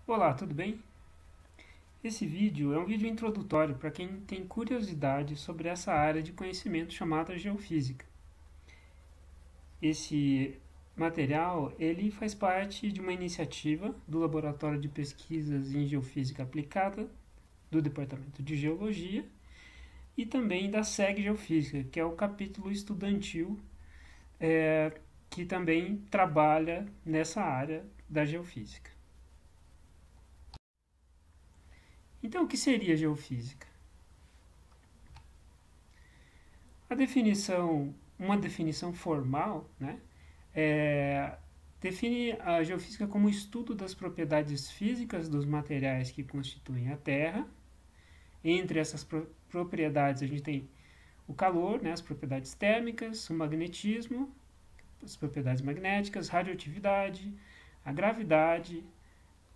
Olá, tudo bem? Esse vídeo é um vídeo introdutório para quem tem curiosidade sobre essa área de conhecimento chamada geofísica. Esse material ele faz parte de uma iniciativa do Laboratório de Pesquisas em Geofísica Aplicada do Departamento de Geologia e também da SEG Geofísica, que é o capítulo estudantil que também trabalha nessa área da geofísica. Então, o que seria geofísica? Uma definição formal, né, define a geofísica como o estudo das propriedades físicas dos materiais que constituem a Terra. Entre essas propriedades a gente tem o calor, né, as propriedades térmicas, o magnetismo, as propriedades magnéticas, radioatividade, a gravidade,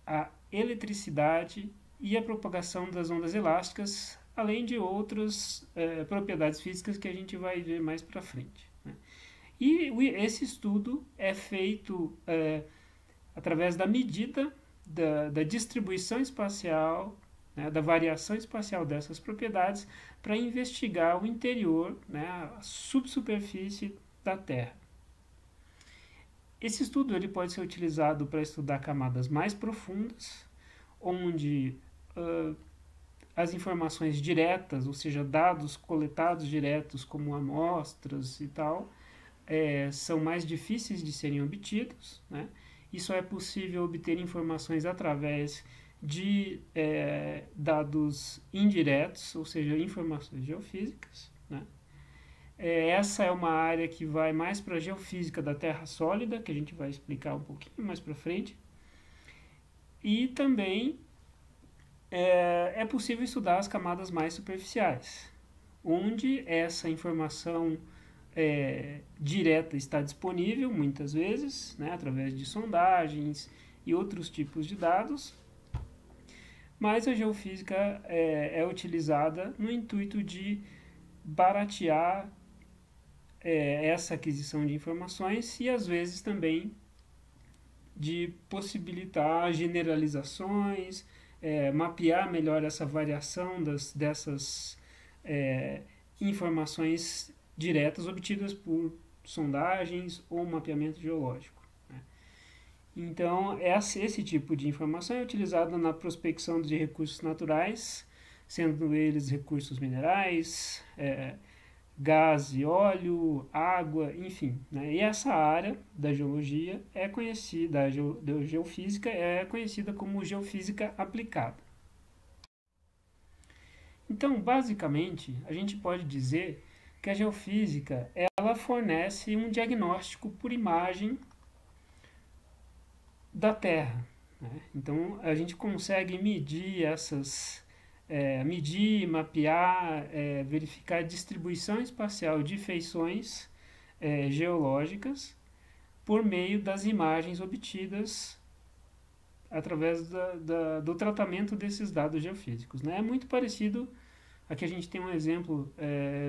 a eletricidade e a propagação das ondas elásticas, além de outras propriedades físicas que a gente vai ver mais para frente. Né? E esse estudo é feito através da medida da distribuição espacial, né, da variação espacial dessas propriedades, para investigar o interior, né, a subsuperfície da Terra. Esse estudo ele pode ser utilizado para estudar camadas mais profundas, onde as informações diretas, ou seja, dados coletados diretos como amostras e tal, são mais difíceis de serem obtidos, né? E só é possível obter informações através de dados indiretos, ou seja, informações geofísicas, né? Essa é uma área que vai mais para a geofísica da Terra sólida, que a gente vai explicar um pouquinho mais para frente. E também é possível estudar as camadas mais superficiais, onde essa informação direta está disponível muitas vezes, né, através de sondagens e outros tipos de dados, mas a geofísica é utilizada no intuito de baratear essa aquisição de informações e às vezes também de possibilitar generalizações, mapear melhor essa variação dessas informações diretas obtidas por sondagens ou mapeamento geológico. Né? Então, esse tipo de informação é utilizado na prospecção de recursos naturais, sendo eles recursos minerais, gás e óleo, água, enfim. Né? E essa área da geologia é conhecida, da geofísica é conhecida como geofísica aplicada. Então, basicamente, a gente pode dizer que a geofísica ela fornece um diagnóstico por imagem da Terra. Né? Então, a gente consegue medir, mapear, verificar a distribuição espacial de feições geológicas por meio das imagens obtidas através do tratamento desses dados geofísicos. Né? É muito parecido, aqui a gente tem um exemplo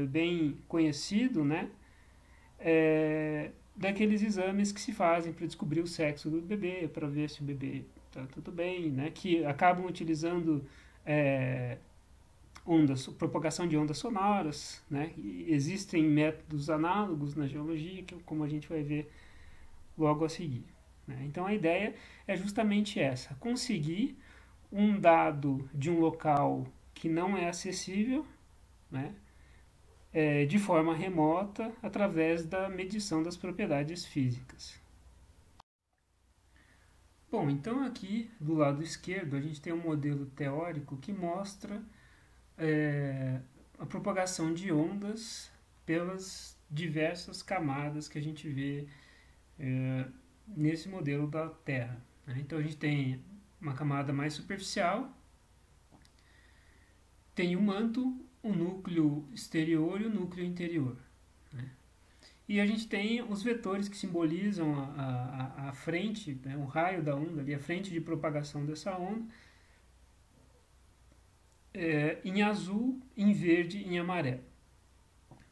bem conhecido, né? Daqueles exames que se fazem para descobrir o sexo do bebê, para ver se o bebê está tudo bem, né? Que acabam utilizando propagação de ondas sonoras, né? E existem métodos análogos na geologia, como a gente vai ver logo a seguir. Né? Então a ideia é justamente essa: conseguir um dado de um local que não é acessível, né? De forma remota, através da medição das propriedades físicas. Bom, então aqui do lado esquerdo a gente tem um modelo teórico que mostra a propagação de ondas pelas diversas camadas que a gente vê nesse modelo da Terra. Né? Então a gente tem uma camada mais superficial, tem o manto, o núcleo exterior e o núcleo interior. Né? E a gente tem os vetores que simbolizam a frente, né, o raio da onda, ali, a frente de propagação dessa onda, em azul, em verde e em amarelo.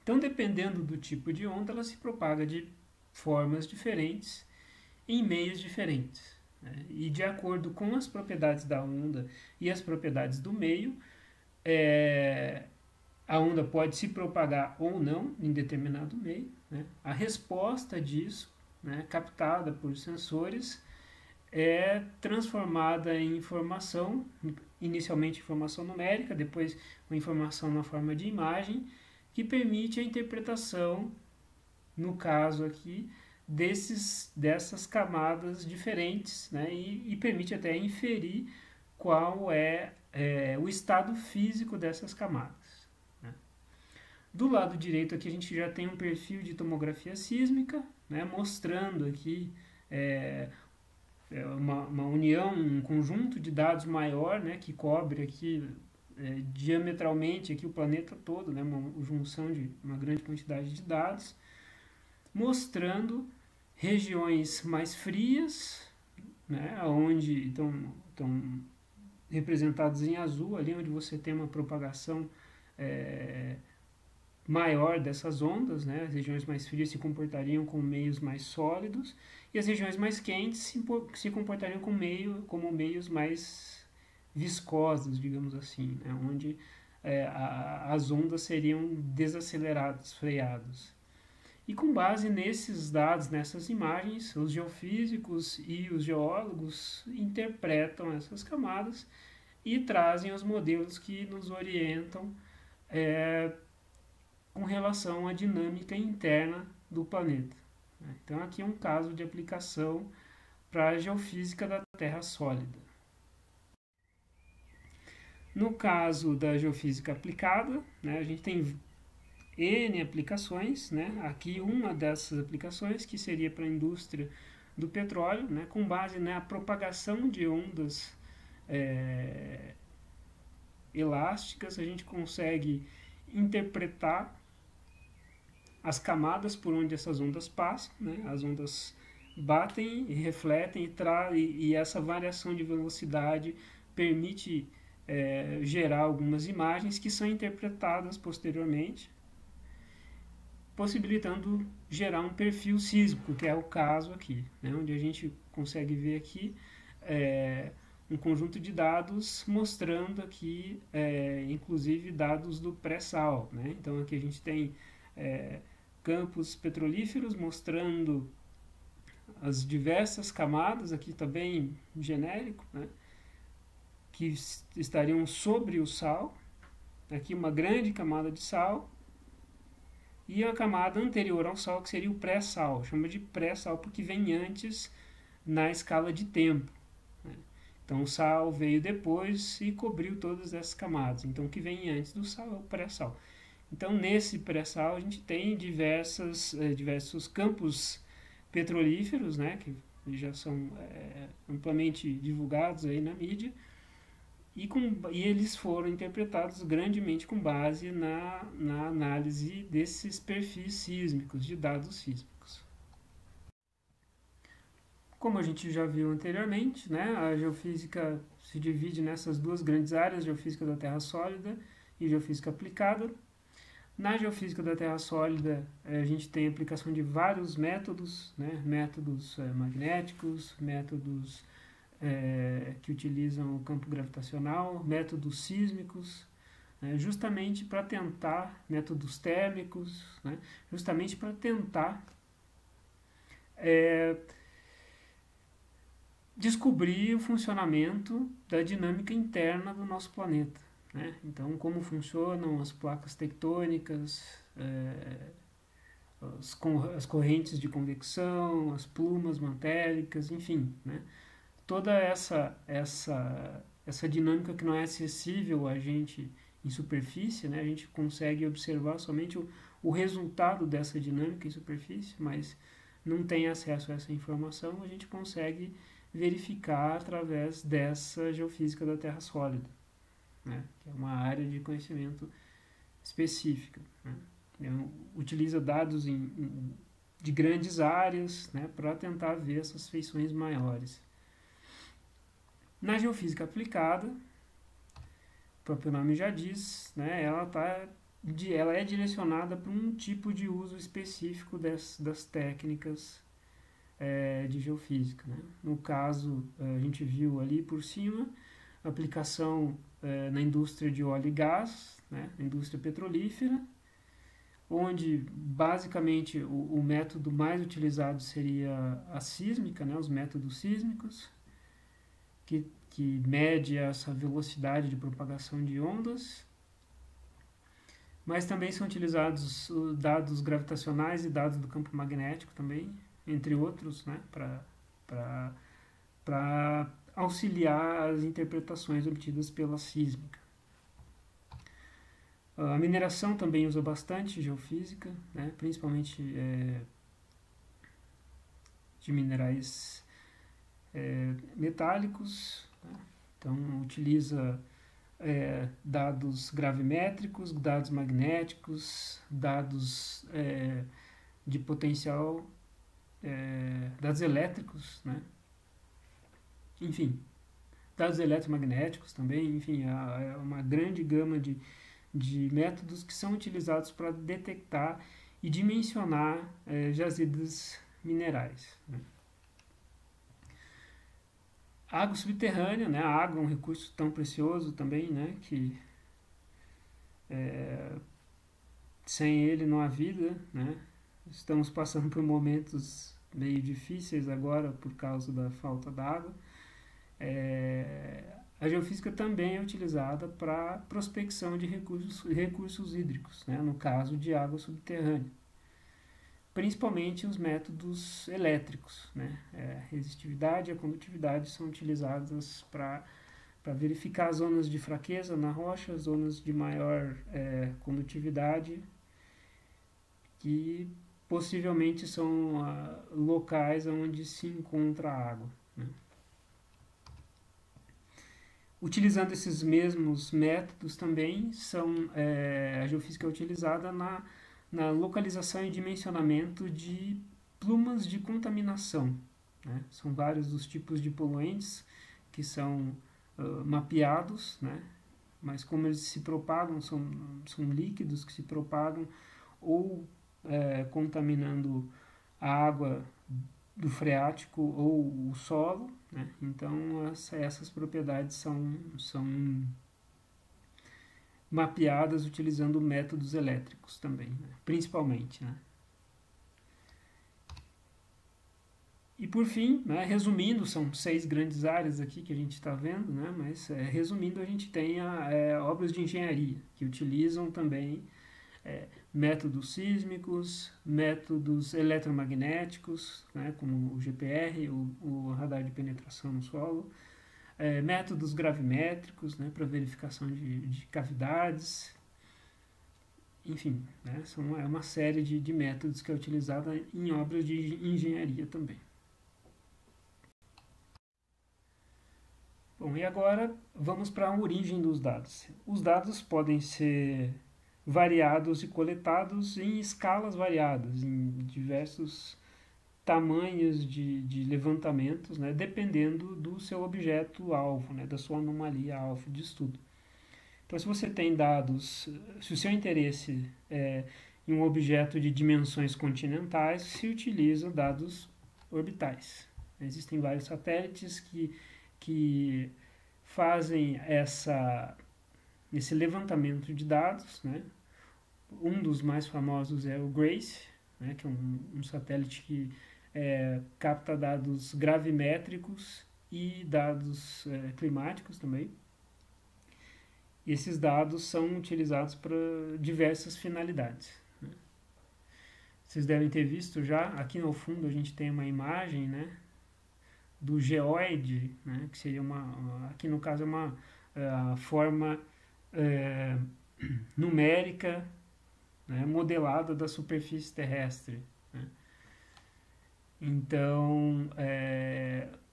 Então, dependendo do tipo de onda, ela se propaga de formas diferentes, em meios diferentes. né? E de acordo com as propriedades da onda e as propriedades do meio, a onda pode se propagar ou não em determinado meio, né? A resposta disso, né, captada por sensores, é transformada em informação, inicialmente informação numérica, depois uma informação na forma de imagem, que permite a interpretação, no caso aqui, dessas camadas diferentes, né, e permite até inferir qual o estado físico dessas camadas, né. Do lado direito aqui a gente já tem um perfil de tomografia sísmica, né, mostrando aqui uma união, um conjunto de dados maior, né, que cobre aqui diametralmente aqui o planeta todo, né, uma junção de uma grande quantidade de dados, mostrando regiões mais frias, né, onde estão representados em azul, ali onde você tem uma propagação maior dessas ondas, né? As regiões mais frias se comportariam com meios mais sólidos e as regiões mais quentes se comportariam como meios mais viscosos, digamos assim, né? Onde as ondas seriam desaceleradas, freadas. E com base nesses dados, nessas imagens, os geofísicos e os geólogos interpretam essas camadas e trazem os modelos que nos orientam com relação à dinâmica interna do planeta. Então aqui é um caso de aplicação para a geofísica da Terra sólida. No caso da geofísica aplicada, né, a gente tem N aplicações, né? Aqui uma dessas aplicações que seria para a indústria do petróleo, né, com base na propagação de ondas elásticas, a gente consegue interpretar as camadas por onde essas ondas passam, né? As ondas batem e refletem e essa variação de velocidade permite gerar algumas imagens que são interpretadas posteriormente, possibilitando gerar um perfil sísmico, que é o caso aqui, né? Onde a gente consegue ver aqui um conjunto de dados mostrando aqui, inclusive, dados do pré-sal, né? Então aqui a gente tem campos petrolíferos mostrando as diversas camadas, aqui está bem genérico, né, que estariam sobre o sal, aqui uma grande camada de sal, e a camada anterior ao sal, que seria o pré-sal, chama de pré-sal porque vem antes na escala de tempo, né? Então o sal veio depois e cobriu todas essas camadas, então o que vem antes do sal é o pré-sal. Então, nesse pré-sal, a gente tem diversos campos petrolíferos, né, que já são amplamente divulgados aí na mídia, e eles foram interpretados grandemente com base na análise desses perfis sísmicos, de dados sísmicos. Como a gente já viu anteriormente, né, a geofísica se divide nessas duas grandes áreas, geofísica da Terra sólida e geofísica aplicada. Na geofísica da Terra sólida, a gente tem a aplicação de vários métodos, né? Métodos magnéticos, métodos que utilizam o campo gravitacional, métodos sísmicos, justamente para tentar, métodos térmicos, né? Justamente para tentar descobrir o funcionamento da dinâmica interna do nosso planeta, né? Então, como funcionam as placas tectônicas, as correntes de convecção, as plumas mantélicas, enfim, né? Toda essa dinâmica que não é acessível a gente em superfície, né? A gente consegue observar somente o resultado dessa dinâmica em superfície, mas não tem acesso a essa informação, a gente consegue verificar através dessa geofísica da Terra sólida, né? Que é uma área de conhecimento específica, né? Utiliza dados de grandes áreas, né, para tentar ver essas feições maiores. Na geofísica aplicada, o próprio nome já diz, né, ela é direcionada para um tipo de uso específico das técnicas de geofísica, né? No caso, a gente viu ali por cima aplicação na indústria de óleo e gás, né? Na indústria petrolífera, onde basicamente o método mais utilizado seria a sísmica, né? Os métodos sísmicos, que mede essa velocidade de propagação de ondas, mas também são utilizados dados gravitacionais e dados do campo magnético também, entre outros, né, para auxiliar as interpretações obtidas pela sísmica. A mineração também usa bastante geofísica, né, principalmente de minerais metálicos, né, então utiliza dados gravimétricos, dados magnéticos, dados de potencial, dados elétricos, né? Enfim, dados eletromagnéticos também, enfim, é uma grande gama de métodos que são utilizados para detectar e dimensionar jazidas minerais, né? A água subterrânea, né? A água é um recurso tão precioso também, né? Que sem ele não há vida, né? Estamos passando por momentos meio difíceis agora por causa da falta d'água. A geofísica também é utilizada para prospecção de recursos hídricos, né? No caso de água subterrânea. Principalmente os métodos elétricos, né? A resistividade e a condutividade são utilizadas para verificar zonas de fraqueza na rocha, zonas de maior condutividade, que possivelmente são locais onde se encontra água, né? Utilizando esses mesmos métodos também, a geofísica é utilizada na localização e dimensionamento de plumas de contaminação, né? São vários os tipos de poluentes que são mapeados, né? Mas como eles se propagam, são líquidos que se propagam ou contaminando a água do freático ou o solo, né? Então essas propriedades são mapeadas utilizando métodos elétricos também, né? Principalmente, né? E por fim, né, resumindo, são 6 grandes áreas aqui que a gente está vendo, né? Mas resumindo, a gente tem obras de engenharia que utilizam também métodos sísmicos, métodos eletromagnéticos, né, como o GPR, o radar de penetração no solo, métodos gravimétricos, né, para verificação de cavidades, enfim, né, é uma série de métodos que é utilizada em obras de engenharia também. Bom, e agora vamos para a origem dos dados. Os dados podem ser variados e coletados em escalas variadas, em diversos tamanhos de levantamentos, né, dependendo do seu objeto-alvo, né, da sua anomalia-alvo de estudo. Então, se você tem dados, se o seu interesse é em um objeto de dimensões continentais, se utiliza dados orbitais. Existem vários satélites que fazem esse levantamento de dados, né? Um dos mais famosos é o GRACE, né, que é um satélite que capta dados gravimétricos e dados climáticos também. E esses dados são utilizados para diversas finalidades, né? Vocês devem ter visto já, aqui no fundo a gente tem uma imagem, né, do geoide, né, que seria aqui no caso é uma forma numérica, né, modelada da superfície terrestre, né? Então,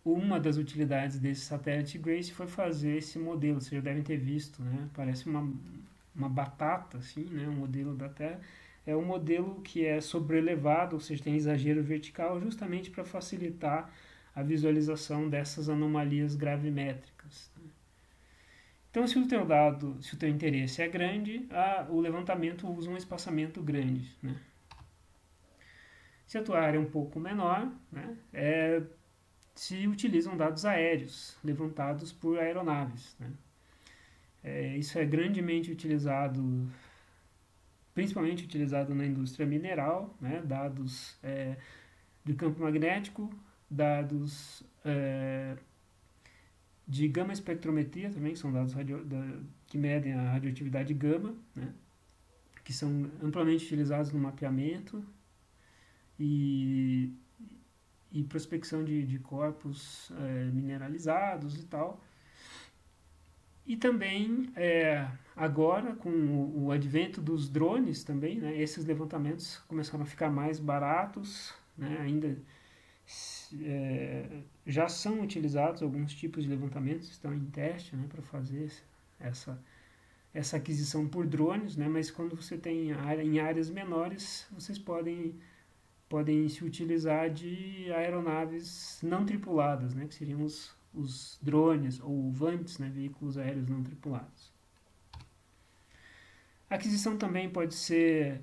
uma das utilidades desse satélite GRACE foi fazer esse modelo. Vocês já devem ter visto, né? Parece uma batata, assim, né? Um modelo da Terra. É um modelo que é sobrelevado, ou seja, tem exagero vertical, justamente para facilitar a visualização dessas anomalias gravimétricas, né? Então, se o teu interesse é grande, o levantamento usa um espaçamento grande, né? Se a tua área é um pouco menor, né, se utilizam dados aéreos levantados por aeronaves, né. Isso é grandemente utilizado, principalmente utilizado na indústria mineral, né, dados de campo magnético, dados de gama espectrometria também, que são dados que medem a radioatividade gama, né, que são amplamente utilizados no mapeamento e, e prospecção de corpos mineralizados e tal. E também, agora, com o advento dos drones também, né, esses levantamentos começaram a ficar mais baratos, né, ainda já são utilizados alguns tipos de levantamentos, estão em teste, né, para fazer essa aquisição por drones, né, mas quando você tem em áreas menores, vocês podem se utilizar de aeronaves não tripuladas, né, que seriam os drones ou VANTs, né, veículos aéreos não tripulados. A aquisição também pode ser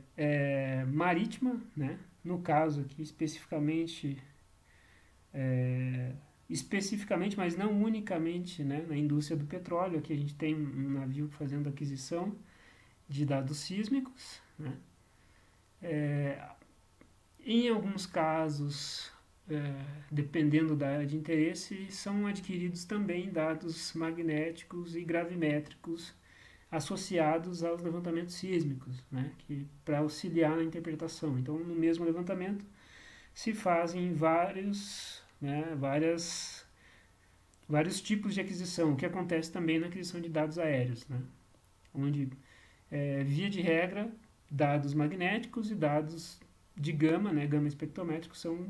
marítima, né, no caso aqui especificamente, mas não unicamente, né, na indústria do petróleo. Aqui a gente tem um navio fazendo aquisição de dados sísmicos, né. Em alguns casos, dependendo da área de interesse, são adquiridos também dados magnéticos e gravimétricos associados aos levantamentos sísmicos, né, para auxiliar na interpretação. Então, no mesmo levantamento se fazem vários tipos de aquisição, o que acontece também na aquisição de dados aéreos, né, onde, via de regra, dados magnéticos e dados de gama, né, gama espectrométrico, são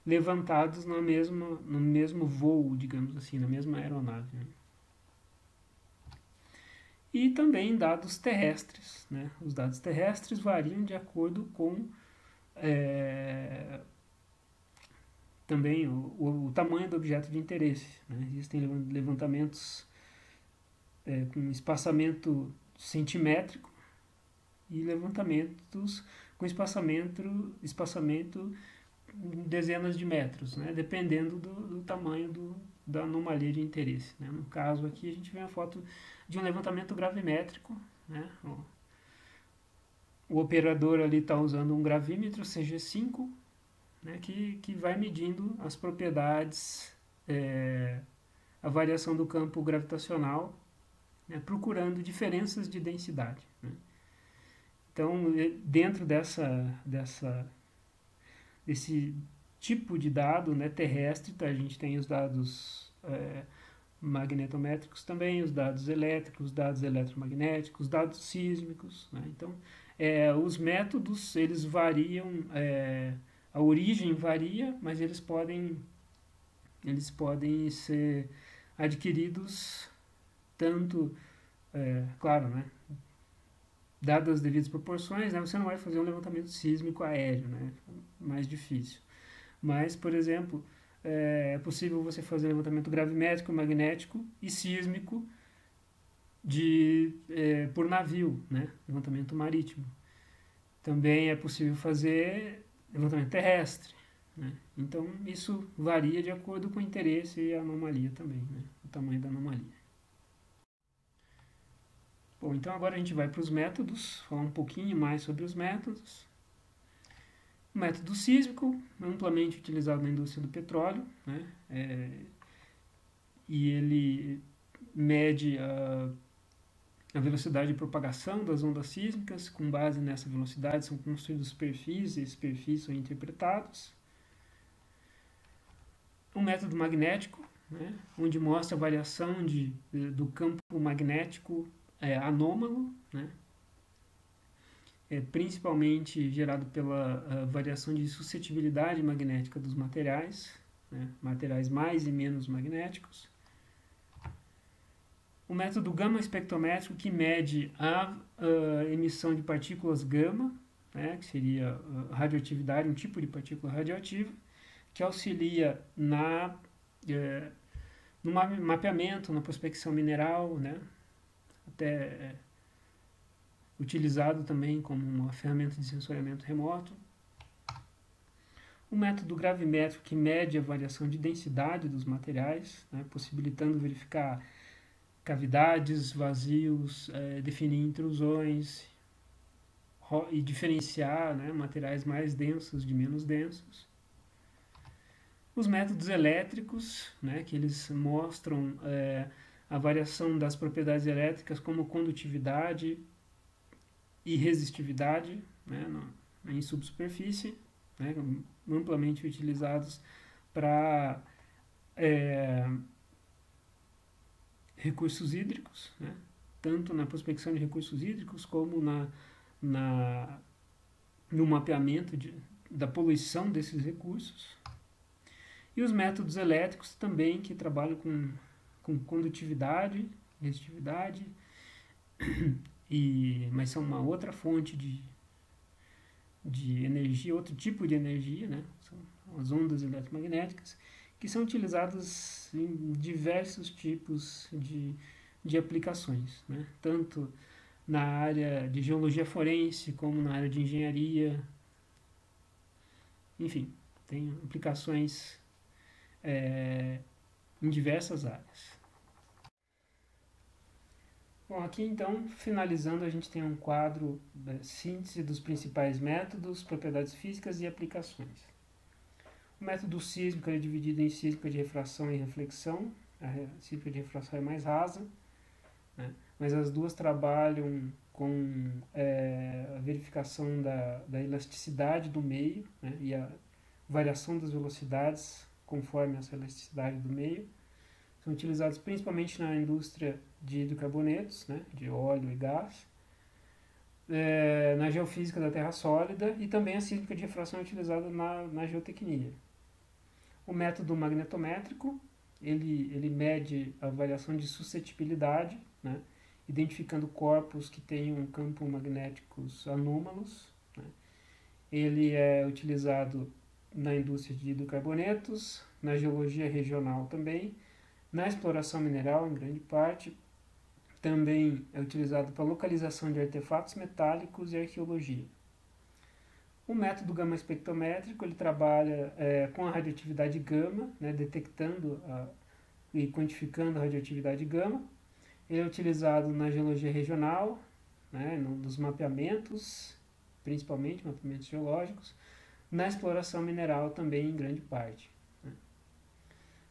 levantados no mesmo voo, digamos assim, na mesma aeronave, né. E também dados terrestres, né. Os dados terrestres variam de acordo com também o tamanho do objeto de interesse, né. Existem levantamentos com espaçamento centimétrico e levantamentos com espaçamento em dezenas de metros, né, dependendo do tamanho da anomalia de interesse, né. No caso aqui a gente vê uma foto de um levantamento gravimétrico, né. O operador ali está usando um gravímetro CG5, né, que vai medindo as propriedades, a variação do campo gravitacional, né, procurando diferenças de densidade, né. Então, dentro desse tipo de dado, né, terrestre, tá, a gente tem os dados magnetométricos também, os dados elétricos, os dados eletromagnéticos, os dados sísmicos, né. Então, os métodos, eles variam, a origem varia, mas eles podem ser adquiridos tanto, claro, né, dadas as devidas proporções, né, você não vai fazer um levantamento sísmico aéreo, né, mais difícil. Mas, por exemplo, é possível você fazer levantamento gravimétrico, magnético e sísmico por navio, né, levantamento marítimo. Também é possível fazer levantamento terrestre, né. Então, isso varia de acordo com o interesse e a anomalia também, né, o tamanho da anomalia. Bom, então agora a gente vai para os métodos, falar um pouquinho mais sobre os métodos. O método sísmico, amplamente utilizado na indústria do petróleo, né, e ele mede a velocidade de propagação das ondas sísmicas. Com base nessa velocidade são construídos perfis, e esses perfis são interpretados. O método magnético, né, onde mostra a variação do campo magnético anômalo, né, principalmente gerado pela variação de suscetibilidade magnética dos materiais, né, materiais mais e menos magnéticos. O método gama espectrométrico, que mede a emissão de partículas gama, né, que seria a radioatividade, um tipo de partícula radioativa, que auxilia no mapeamento, na prospecção mineral, né, até utilizado também como uma ferramenta de sensoriamento remoto. O método gravimétrico, que mede a variação de densidade dos materiais, né, possibilitando verificar cavidades, vazios, definir intrusões e diferenciar, né, materiais mais densos de menos densos. Os métodos elétricos, né, que eles mostram a variação das propriedades elétricas como condutividade e resistividade, né, em subsuperfície, né, amplamente utilizados para recursos hídricos, né, tanto na prospecção de recursos hídricos como no mapeamento da poluição desses recursos. E os métodos elétricos também, que trabalham com condutividade, resistividade, mas são uma outra fonte de energia, outro tipo de energia, né? São as ondas eletromagnéticas, que são utilizadas em diversos tipos de aplicações, né? Tanto na área de geologia forense, como na área de engenharia, enfim, tem aplicações em diversas áreas. Bom, aqui então, finalizando, a gente tem um quadro da síntese dos principais métodos, propriedades físicas e aplicações. O método sísmico é dividido em sísmica de refração e reflexão. A sísmica de refração é mais rasa, né? Mas as duas trabalham com a verificação da elasticidade do meio, né? E a variação das velocidades conforme essa elasticidade do meio. São utilizados principalmente na indústria de hidrocarbonetos, né, de óleo e gás, na geofísica da terra sólida, e também a sísmica de refração é utilizada na geotecnia. O método magnetométrico, ele mede a variação de suscetibilidade, né, identificando corpos que tenham campos magnéticos anômalos, né. Ele é utilizado na indústria de hidrocarbonetos, na geologia regional também, na exploração mineral, em grande parte. Também é utilizado para localização de artefatos metálicos e arqueologia. O método gama espectrométrico, ele trabalha com a radioatividade gama, né, detectando e quantificando a radioatividade gama. Ele é utilizado na geologia regional, né, nos mapeamentos, principalmente mapeamentos geológicos, na exploração mineral também, em grande parte.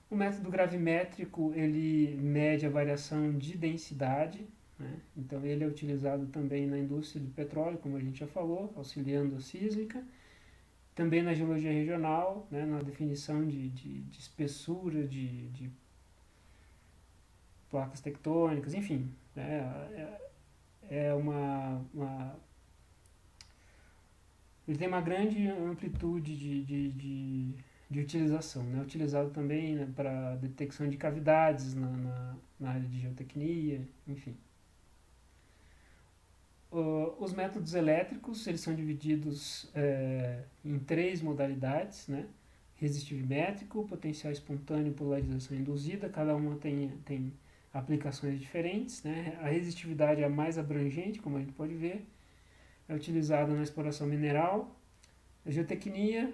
O método gravimétrico, ele mede a variação de densidade, né? Então ele é utilizado também na indústria do petróleo, como a gente já falou, auxiliando a sísmica, também na geologia regional, né? Na definição de espessura, de placas tectônicas, enfim, né? Ele tem uma grande amplitude de utilização, né? Utilizado também, né, para detecção de cavidades na área de geotecnia, enfim. Os métodos elétricos, eles são divididos em 3 modalidades, né? Resistivimétrico, potencial espontâneo e polarização induzida, cada uma tem aplicações diferentes, né? A resistividade é a mais abrangente, como a gente pode ver, é utilizada na exploração mineral, na geotecnia,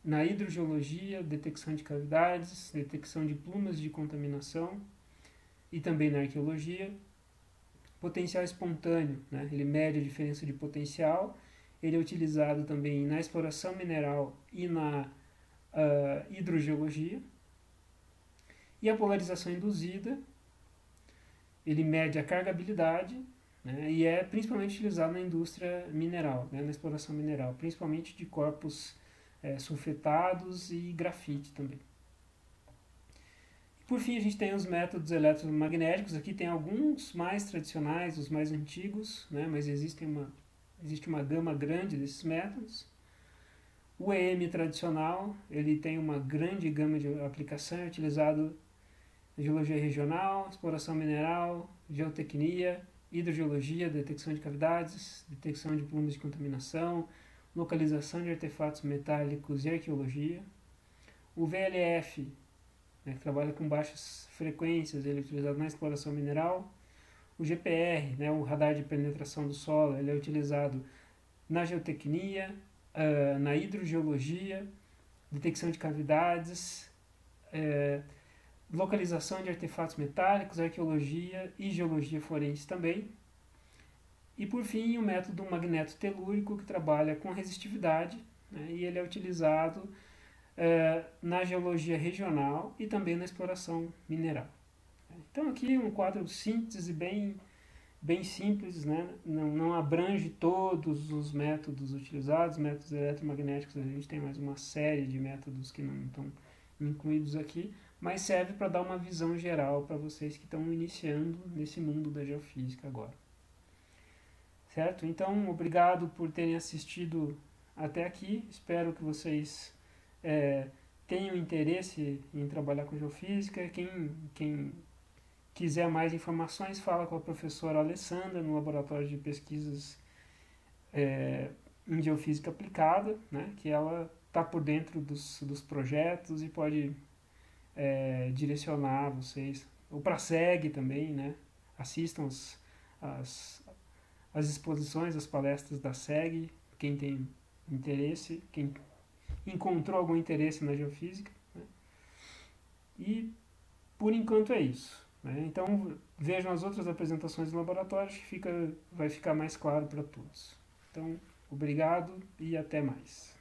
na hidrogeologia, detecção de cavidades, detecção de plumas de contaminação e também na arqueologia. Potencial espontâneo, né? Ele mede a diferença de potencial, ele é utilizado também na exploração mineral e na hidrogeologia. E a polarização induzida, ele mede a cargabilidade, né? E é principalmente utilizado na indústria mineral, né? Na exploração mineral, principalmente de corpos sulfetados e grafite também. E por fim, a gente tem os métodos eletromagnéticos. Aqui tem alguns mais tradicionais, os mais antigos, né? Mas existe uma gama grande desses métodos. O EM tradicional, ele tem uma grande gama de aplicação, é utilizado na geologia regional, exploração mineral, geotecnia, hidrogeologia, detecção de cavidades, detecção de plumas de contaminação, localização de artefatos metálicos e arqueologia. O VLF, né, que trabalha com baixas frequências, ele é utilizado na exploração mineral. O GPR, né, o radar de penetração do solo, ele é utilizado na geotecnia, na hidrogeologia, detecção de cavidades, localização de artefatos metálicos, arqueologia e geologia forense também. E por fim, o método magneto-telúrico, que trabalha com resistividade, né, e ele é utilizado na geologia regional e também na exploração mineral. Então aqui um quadro de síntese bem simples, né? Não abrange todos os métodos utilizados, métodos eletromagnéticos, a gente tem mais uma série de métodos que não estão incluídos aqui, mas serve para dar uma visão geral para vocês que estão iniciando nesse mundo da geofísica agora. Certo? Então, obrigado por terem assistido até aqui, espero que vocês tenham interesse em trabalhar com geofísica. Quem quiser mais informações, fala com a professora Alessandra no Laboratório de Pesquisas em Geofísica Aplicada, né, que ela está por dentro dos projetos e pode direcionar vocês. Ou para a SEG também, né, assistam as exposições, as palestras da SEG, quem tem interesse, quem encontrou algum interesse na geofísica. Né, e por enquanto é isso. Então vejam as outras apresentações do laboratório que vai ficar mais claro para todos. Então, obrigado e até mais.